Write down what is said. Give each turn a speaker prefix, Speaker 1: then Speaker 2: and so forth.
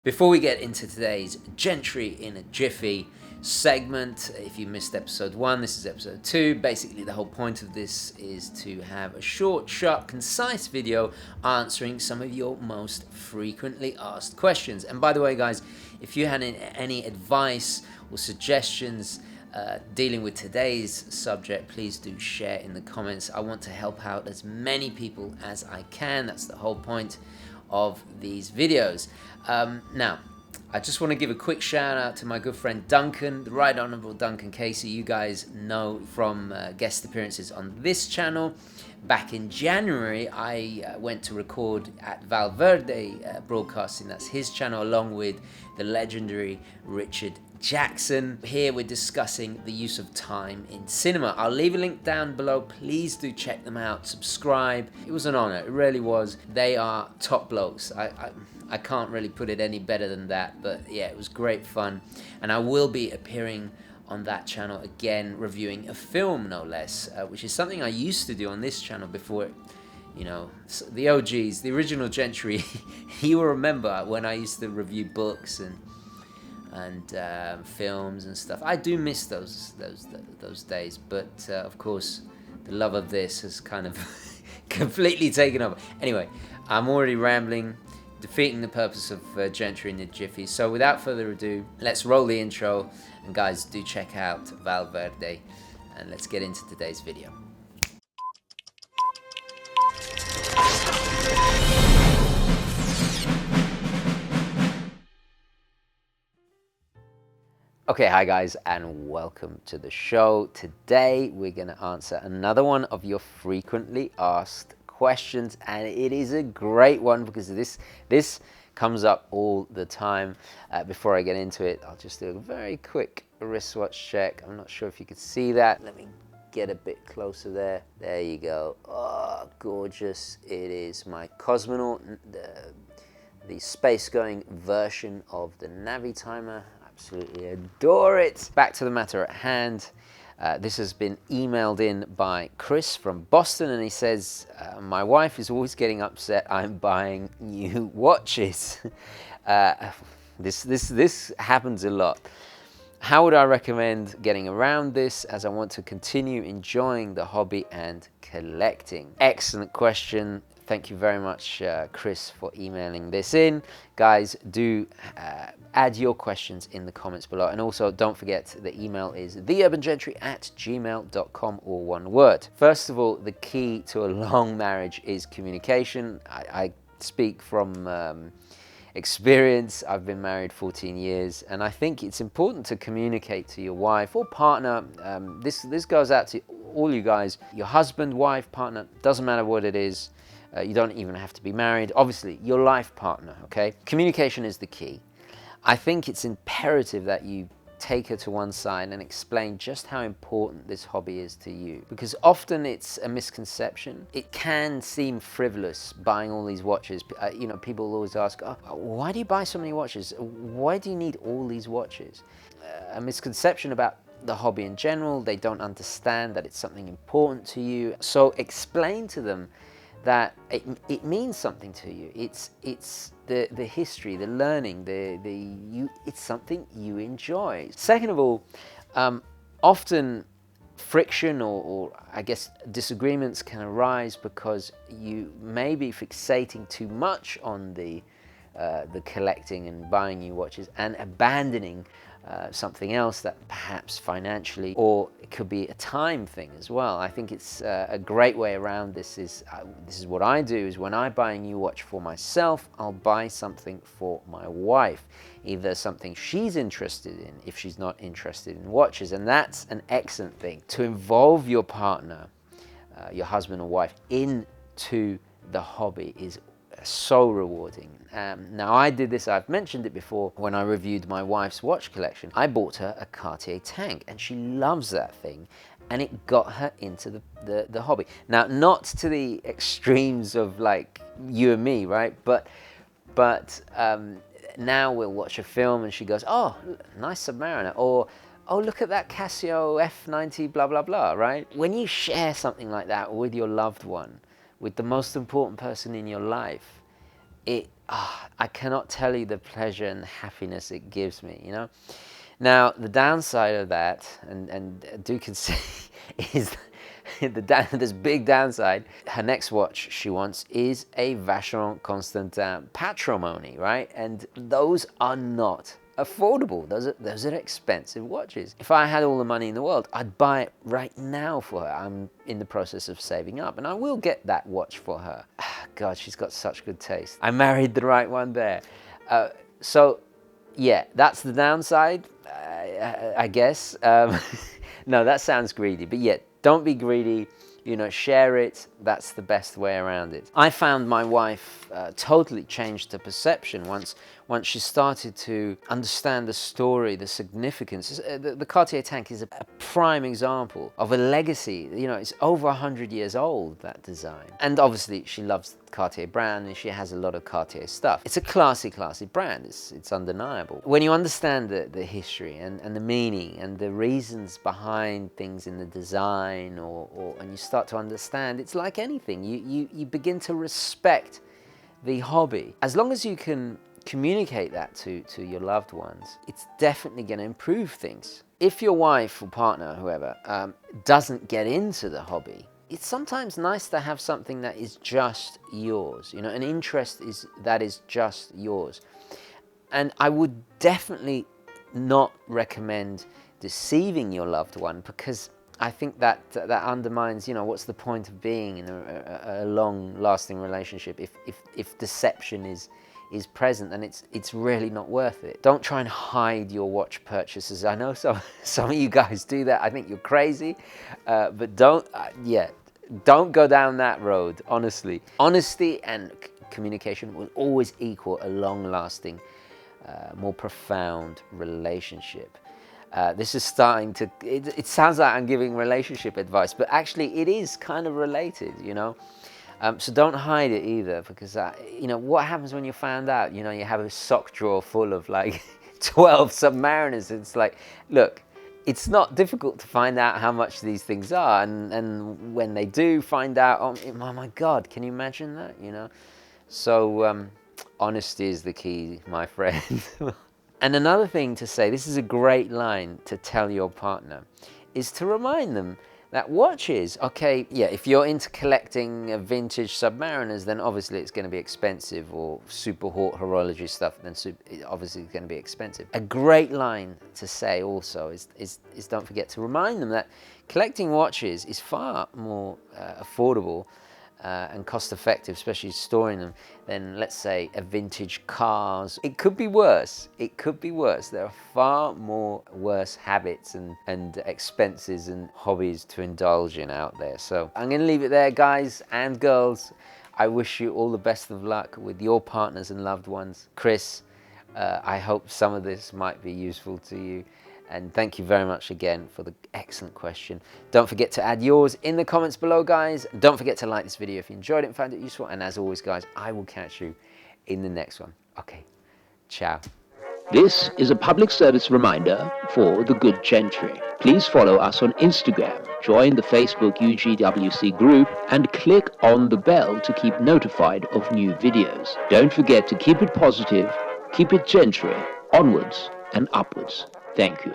Speaker 1: Before we get into today's Gentry in a Jiffy segment, if you missed episode 1, this is episode 2. Basically, the whole point of this is to have a short, sharp, concise video answering some of your most frequently asked questions. And by the way, guys, if you had any advice or suggestions dealing with today's subject, please do share in the comments. I want to help out as many people as I can. That's the whole point of these videos. Now, I just want to give a quick shout out to my good friend Duncan, the Right Honourable Duncan Casey. You guys know from guest appearances on this channel. Back in January, I went to record at Val Verde Broadcasting, that's his channel, along with the legendary Richard Jackson. Here we're discussing the use of time in cinema. I'll leave a link down below. Please do check them out, subscribe. It was an honor, it really was. They are top blokes. I can't really put it any better than that, but yeah, it was great fun. And I will be appearing on that channel again, reviewing a film no less, which is something I used to do on this channel before, you know, the OGs, the original Gentry. You will remember when I used to review books and films and stuff. I do miss those days, but of course the love of this has kind of completely taken over. Anyway, I'm already rambling, defeating the purpose of Gentry in the Jiffy. So without further ado, let's roll the intro, and guys, do check out Val Verde, and let's get into today's video. Okay, hi guys, and welcome to the show. Today we're going to answer another one of your frequently asked questions, and it is a great one because this comes up all the time. Before I get into it, I'll just do a very quick wristwatch check. I'm not sure if you can see that. Let me get a bit closer there. There you go. Oh, gorgeous. It is my Cosmonaut, the space-going version of the Navi timer. Absolutely adore it. Back to the matter at hand. This has been emailed in by Chris from Boston, and he says, my wife is always getting upset I'm buying new watches. This happens a lot. How would I recommend getting around this, as I want to continue enjoying the hobby and collecting? Excellent question. Thank you very much, Chris, for emailing this in. Guys, do add your questions in the comments below. And also, don't forget, the email is theurbangentry@gmail.com, all one word. First of all, the key to a long marriage is communication. I speak from experience. I've been married 14 years, and I think it's important to communicate to your wife or partner. This goes out to all you guys, your husband, wife, partner, doesn't matter what it is. You don't even have to be married. Obviously, your life partner, okay? Communication is the key. I think it's imperative that you take her to one side and explain just how important this hobby is to you. Because often it's a misconception. It can seem frivolous buying all these watches. You know, people always ask, oh, why do you buy so many watches? Why do you need all these watches? A misconception about the hobby in general. They don't understand that it's something important to you. So explain to them that it means something to you. It's the history, the learning, it's something you enjoy. Second of all, often friction or I guess disagreements can arise because you may be fixating too much on the collecting and buying new watches and abandoning something else that perhaps financially, or it could be a time thing as well. I think it's a great way around this is what I do, is when I buy a new watch for myself, I'll buy something for my wife, either something she's interested in if she's not interested in watches. And that's an excellent thing, to involve your partner, your husband or wife, into the hobby is so rewarding. Now, I did this, I've mentioned it before, when I reviewed my wife's watch collection. I bought her a Cartier tank, and she loves that thing, and it got her into the hobby. Now, not to the extremes of like you and me, right? But now we'll watch a film and she goes, oh, nice Submariner, or oh, look at that Casio F90 blah blah blah, right? When you share something like that with your loved one, with the most important person in your life, I cannot tell you the pleasure and happiness it gives me, you know. Now, the downside of that, and do consider, is this big downside. Her next watch she wants is a Vacheron Constantin Patrimony, right? And those are not affordable. Those are expensive watches. If I had all the money in the world, I'd buy it right now for her. I'm in the process of saving up, and I will get that watch for her. God, she's got such good taste. I married the right one there. So yeah, that's the downside, I guess. No, that sounds greedy, but yeah, don't be greedy. You know, share it. That's the best way around it. I found my wife totally changed her perception once she started to understand the story, the significance. The Cartier tank is a prime example of a legacy. You know, it's over 100 years old, that design. And obviously she loves the Cartier brand, and she has a lot of Cartier stuff. It's a classy brand. It's undeniable. When you understand the history and the meaning and the reasons behind things in the design, and you start to understand, it's like anything. You begin to respect the hobby. As long as you can communicate that to your loved ones, it's definitely going to improve things. If your wife or partner, whoever, doesn't get into the hobby, it's sometimes nice to have something that is just yours, you know, an interest that is just yours. And I would definitely not recommend deceiving your loved one, because I think that undermines, you know, what's the point of being in a long-lasting relationship if deception is present, and it's really not worth it. Don't try and hide your watch purchases. I know some of you guys do that. I think you're crazy, but don't go down that road. Honestly, honesty and communication will always equal a long-lasting, more profound relationship. This is starting to, it sounds like I'm giving relationship advice, but actually it is kind of related, you know. So don't hide it either, because, you know, what happens when you're found out? You know, you have a sock drawer full of like 12 Submariners. It's like, look, it's not difficult to find out how much these things are. And when they do find out, oh my God, can you imagine that, you know? So honesty is the key, my friend. And another thing to say, this is a great line to tell your partner, is to remind them that watches, okay, yeah, if you're into collecting vintage Submariners, then obviously it's going to be expensive, or super haute horology stuff, then obviously it's going to be expensive. A great line to say also is don't forget to remind them that collecting watches is far more affordable and cost effective, especially storing them, than, let's say, a vintage cars. It could be worse. It could be worse. There are far more worse habits and expenses and hobbies to indulge in out there. So I'm going to leave it there, guys and girls. I wish you all the best of luck with your partners and loved ones. Chris, I hope some of this might be useful to you. And thank you very much again for the excellent question. Don't forget to add yours in the comments below, guys. Don't forget to like this video if you enjoyed it and found it useful. And as always, guys, I will catch you in the next one. Okay, ciao.
Speaker 2: This is a public service reminder for the good Gentry. Please follow us on Instagram, join the Facebook UGWC group, and click on the bell to keep notified of new videos. Don't forget to keep it positive, keep it Gentry, onwards and upwards. Thank you.